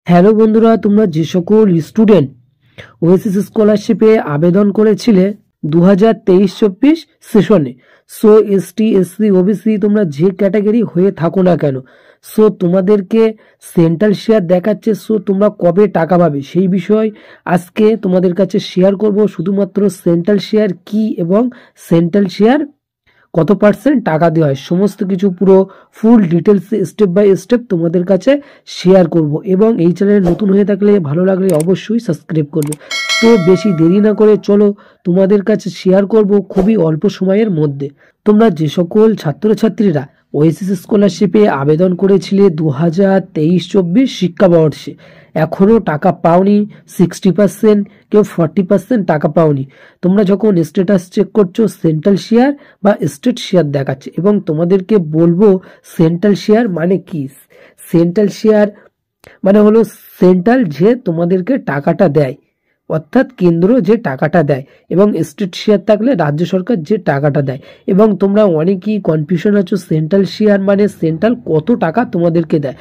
Hello বন্ধুরা, তোমরা যে সকল স্টুডেন্ট ওএসএস স্কলারশিপে আবেদন করেছিলে 2023-24 সেশনে, সো এসটি এসসি ওবিসি তোমরা যে ক্যাটাগরি হয়ে থাকো না কেন, সো তোমাদেরকে সেন্ট্রাল শেয়ার দেখাচ্ছে। সো তোমরা কবে টাকা পাবে সেই বিষয় আজকে তোমাদের কাছে শেয়ার করব। শুধুমাত্র সেন্ট্রাল শেয়ার কি এবং সেন্ট্রাল শেয়ার কত পার্সেন্ট টাকা দেওয়া হয় সমস্ত কিছু পুরো full details step by step তোমাদের কাছে শেয়ার করব। এবং এই চ্যানেলে নতুন হয়ে থাকলে ভালো লাগলে অবশ্যই সাবস্ক্রাইব করবে। তো বেশি দেরি না করে চলো তোমাদের কাছে শেয়ার করব খুবই অল্প সময়ের মধ্যে। তোমরা যে সকল ছাত্রছাত্রীরা ওএসএস স্কলারশিপে আবেদন করেছিলে 2023-24 শিক্ষাবর্ষে, এখনও টাকা পাওনি 60%, কেউ 40% টাকা পাওনি, তোমরা যখন স্ট্যাটাস চেক করছো সেন্ট্রাল শেয়ার বা স্টেট শেয়ার দেখাচ্ছে। এবং তোমাদেরকে বলবো সেন্ট্রাল শেয়ার মানে কি। সেন্ট্রাল শেয়ার মানে হলো সেন্ট্রাল যে তোমাদেরকে টাকাটা দেয়, অর্থাৎ কেন্দ্র যে টাকাটা দেয়, এবং স্টেট শেয়ার থাকলে রাজ্য সরকার যে টাকাটা দেয়। এবং তোমরা অনেকেই কনফিউশন আছো, সেন্ট্রাল শেয়ার মানে সেন্ট্রাল কত টাকা তোমাদেরকে দেয়।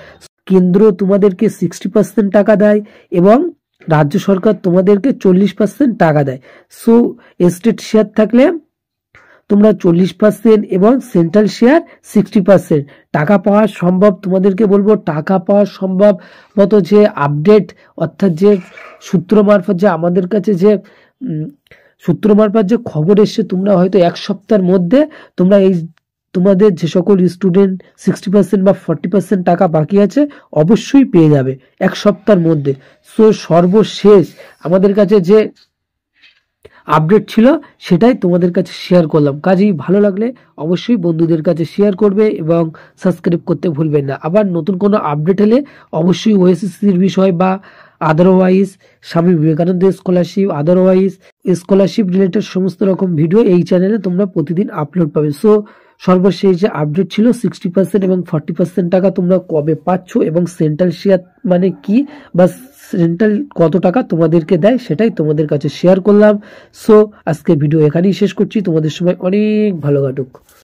কেন্দ্র তোমাদেরকে 60% টাকা দেয় এবং রাজ্য সরকার তোমাদেরকে 40% টাকা দেয়। সো স্টেট শেয়ার থাকলে তোমরা 40% এবং সেন্ট্রাল শেয়ার 60% টাকা পাওয়া সম্ভব। তোমাদেরকে বলবো টাকা পাওয়া সম্ভব মতো যে আপডেট, অর্থাৎ যে সূত্র মারফত যে আমাদের কাছে যে সূত্র মারফত যে খবর এসছে, তোমরা হয়তো এক সপ্তাহের মধ্যে তোমরা এই তোমাদের যে সকল স্টুডেন্ট 60% বা 40% টাকা বাকি আছে অবশ্যই পেয়ে যাবে এক সপ্তাহের মধ্যে। সো সর্বশেষ আমাদের কাছে যে আপডেট ছিল সেটাই তোমাদের কাছে শেয়ার করলাম। কাজেই ভালো লাগলে অবশ্যই বন্ধুদের কাছে শেয়ার করবে এবং সাবস্ক্রাইব করতে ভুলবেন না। আবার নতুন কোনো আপডেট হলে অবশ্যই ওএসএসসির বিষয় বা otherwise Swami Vivekananda scholarship, otherwise scholarship related সমস্ত রকম ভিডিও এই চ্যানেলে তোমরা প্রতিদিন আপলোড পাবে। সো সর্বশেষ যে আপডেট ছিল 60% এবং 40% টাকা তোমরা কবে পাচ্ছ এবং সেন্ট্রাল শেয়ার মানে কি বা সেন্ট্রাল কত টাকা তোমাদেরকে দেয় সেটাই তোমাদের কাছে শেয়ার করলাম। সো আজকে ভিডিও এখানেই শেষ করছি। তোমাদের সময় অনেক ভালো কাটুক।